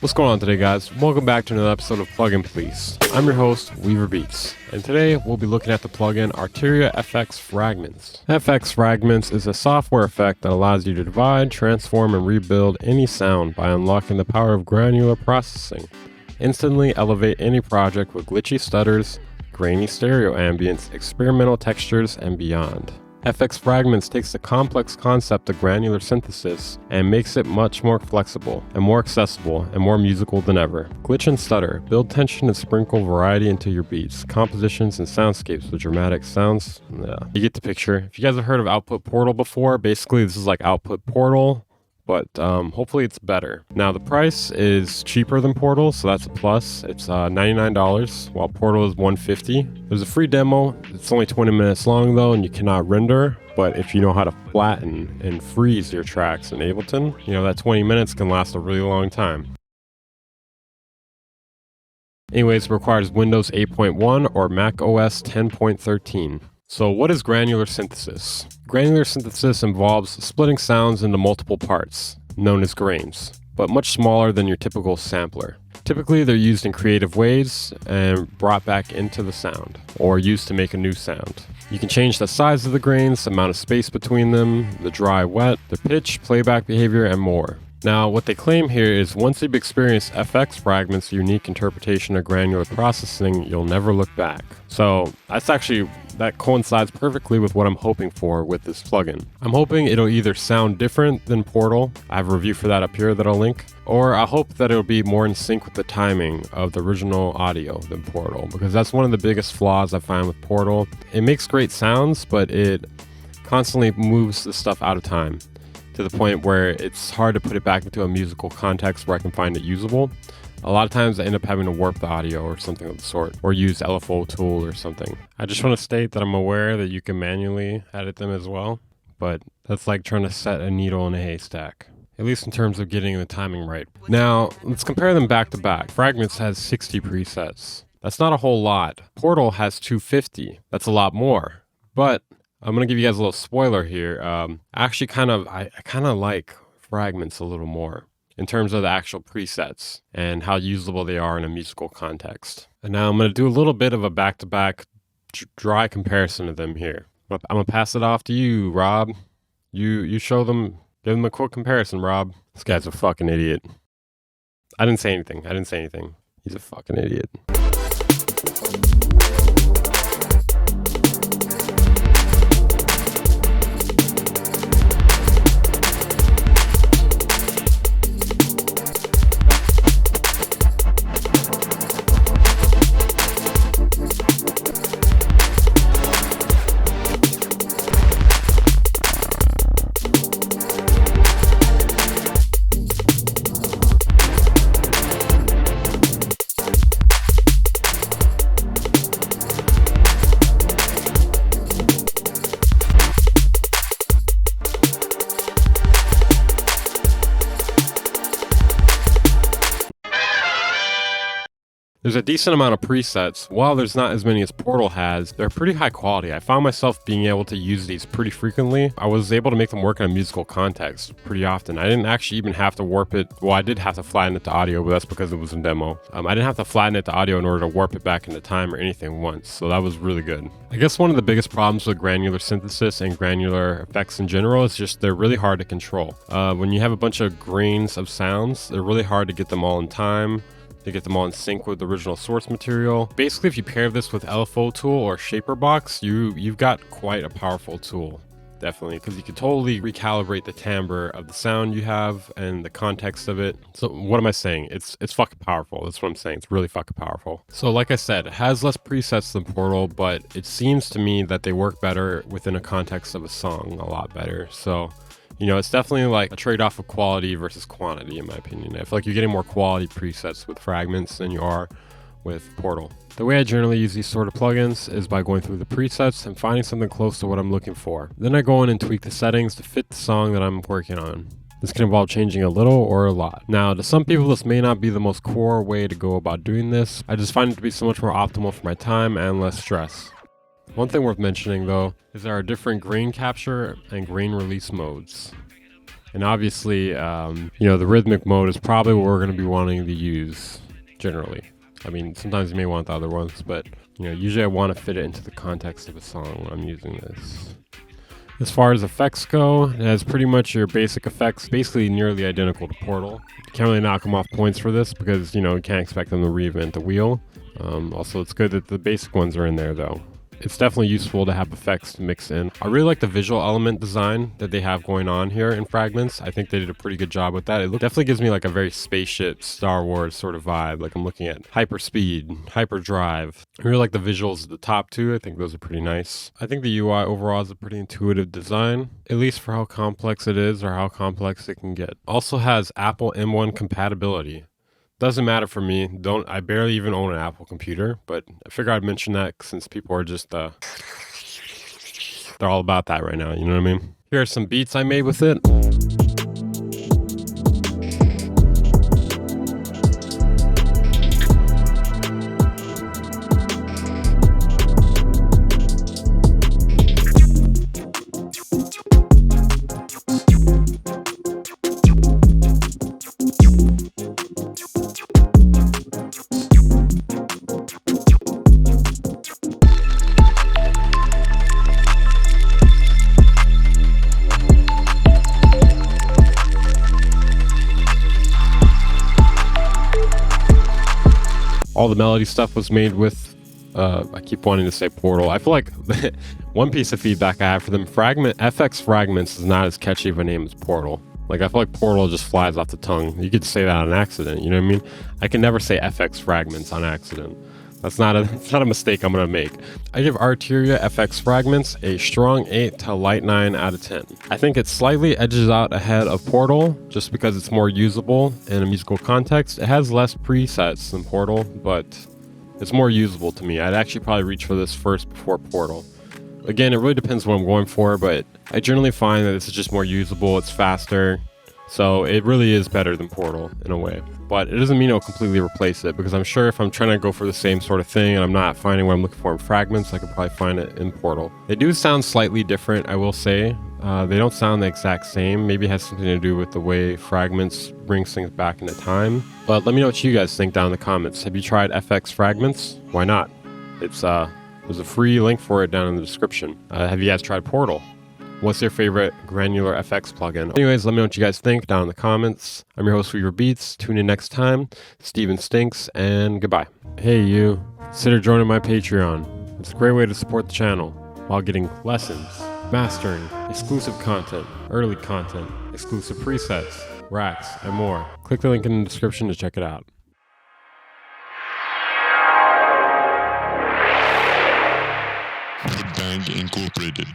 What's going on today, guys? Welcome back to another episode of Plugin Police. I'm your host, Weaver Beats, and today we'll be looking at the plugin Arturia FX Fragments. FX Fragments is a software effect that allows you to divide, transform, and rebuild any sound by unlocking the power of granular processing. Instantly elevate any project with glitchy stutters, grainy stereo ambience, experimental textures, and beyond. FX Fragments takes the complex concept of granular synthesis and makes it much more flexible and more accessible and more musical than ever. Glitch and stutter, build tension and sprinkle variety into your beats, compositions, and soundscapes with dramatic sounds. You get the picture. If you guys have heard of Output Portal before, basically this is like Output Portal, but hopefully it's better. Now the price is cheaper than Portal, so that's a plus. It's $99, while Portal is $150. There's a free demo. It's only 20 minutes long though, and you cannot render. But if you know how to flatten and freeze your tracks in Ableton, you know that 20 minutes can last a really long time. Anyways, it requires Windows 8.1 or Mac OS 10.13. So what is granular synthesis? Granular synthesis involves splitting sounds into multiple parts, known as grains, but much smaller than your typical sampler. Typically, they're used in creative ways and brought back into the sound, or used to make a new sound. You can change the size of the grains, the amount of space between them, the dry-wet, the pitch, playback behavior, and more. Now, what they claim here is once you've experienced FX Fragments' unique interpretation of granular processing, you'll never look back. So that coincides perfectly with what I'm hoping for with this plugin. I'm hoping it'll either sound different than Portal, I have a review for that up here that I'll link, or I hope that it'll be more in sync with the timing of the original audio than Portal, because that's one of the biggest flaws I find with Portal. It makes great sounds, but it constantly moves the stuff out of time, to the point where it's hard to put it back into a musical context where I can find it usable. A lot of times I end up having to warp the audio or something of the sort, or use LFO tool or something. I just want to state that I'm aware that you can manually edit them as well, but that's like trying to set a needle in a haystack, at least in terms of getting the timing right. Now, let's compare them back to back. Fragments has 60 presets. That's not a whole lot. Portal has 250. That's a lot more, but I'm going to give you guys a little spoiler here. I kind of like Fragments a little more in terms of the actual presets and how usable they are in a musical context. And now I'm going to do a little bit of a back-to-back dry comparison of them here. I'm going to pass it off to you, Rob. You show them, give them a quick comparison, Rob. This guy's a fucking idiot. I didn't say anything. He's a fucking idiot. There's a decent amount of presets. While there's not as many as Portal has, they're pretty high quality. I found myself being able to use these pretty frequently. I was able to make them work in a musical context pretty often. I didn't actually even have to warp it. Well, I did have to flatten it to audio, but that's because it was in demo. I didn't have to flatten it to audio in order to warp it back into time or anything once, so that was really good. I guess one of the biggest problems with granular synthesis and granular effects in general is just they're really hard to control. When you have a bunch of grains of sounds, they're really hard to get them all in time, to get them all in sync with the original source material. Basically, if you pair this with LFO tool or Shaper Box, you've got quite a powerful tool, definitely, because you can totally recalibrate the timbre of the sound you have and the context of it. So what am I saying? It's fucking powerful. That's what I'm saying. It's really fucking powerful. So like I said, it has less presets than Portal, but it seems to me that they work better within a context of a song, a lot better. So, you know, it's definitely like a trade-off of quality versus quantity, in my opinion. I feel like you're getting more quality presets with Fragments than you are with Portal. The way I generally use these sort of plugins is by going through the presets and finding something close to what I'm looking for. Then I go in and tweak the settings to fit the song that I'm working on. This can involve changing a little or a lot. Now, to some people, this may not be the most core way to go about doing this. I just find it to be so much more optimal for my time and less stress. One thing worth mentioning though is there are different grain capture and grain release modes. And obviously, the rhythmic mode is probably what we're going to be wanting to use generally. I mean, sometimes you may want the other ones, but usually I want to fit it into the context of a song when I'm using this. As far as effects go, it has pretty much your basic effects, basically nearly identical to Portal. You can't really knock them off points for this because, you can't expect them to reinvent the wheel. Also, it's good that the basic ones are in there, though. It's definitely useful to have effects to mix in. I really like the visual element design that they have going on here in Fragments. I think they did a pretty good job with that. It definitely gives me like a very spaceship Star Wars sort of vibe. Like I'm looking at hyperspeed, hyperdrive. I really like the visuals at the top too. I think those are pretty nice. I think the UI overall is a pretty intuitive design, at least for how complex it is or how complex it can get. Also has Apple M1 compatibility. Doesn't matter for me. I barely even own an Apple computer, but I figure I'd mention that since people are just they're all about that right now, you know what I mean? Here are some beats I made with it. All the melody stuff was made with, I keep wanting to say Portal. I feel like one piece of feedback I have for them, FX Fragments is not as catchy of a name as Portal. Like I feel like Portal just flies off the tongue. You could say that on accident, you know what I mean? I can never say FX Fragments on accident. That's not a mistake I'm gonna make. I give Arturia FX Fragments a strong 8 to light 9 out of 10. I think it slightly edges out ahead of Portal just because it's more usable in a musical context. It has less presets than Portal, but it's more usable to me. I'd actually probably reach for this first before Portal. Again, it really depends what I'm going for, but I generally find that this is just more usable, it's faster. So it really is better than Portal in a way. But it doesn't mean it'll completely replace it, because I'm sure if I'm trying to go for the same sort of thing and I'm not finding what I'm looking for in Fragments, I could probably find it in Portal. They do sound slightly different, I will say. They don't sound the exact same. Maybe it has something to do with the way Fragments brings things back into time. But let me know what you guys think down in the comments. Have you tried FX Fragments? Why not? There's a free link for it down in the description. Have you guys tried Portal? What's your favorite Granular FX plugin? Anyways, let me know what you guys think down in the comments. I'm your host for Your Beats. Tune in next time. Steven Stinks, and goodbye. Hey you, consider joining my Patreon. It's a great way to support the channel while getting lessons, mastering, exclusive content, early content, exclusive presets, racks, and more. Click the link in the description to check it out. Bang Incorporated.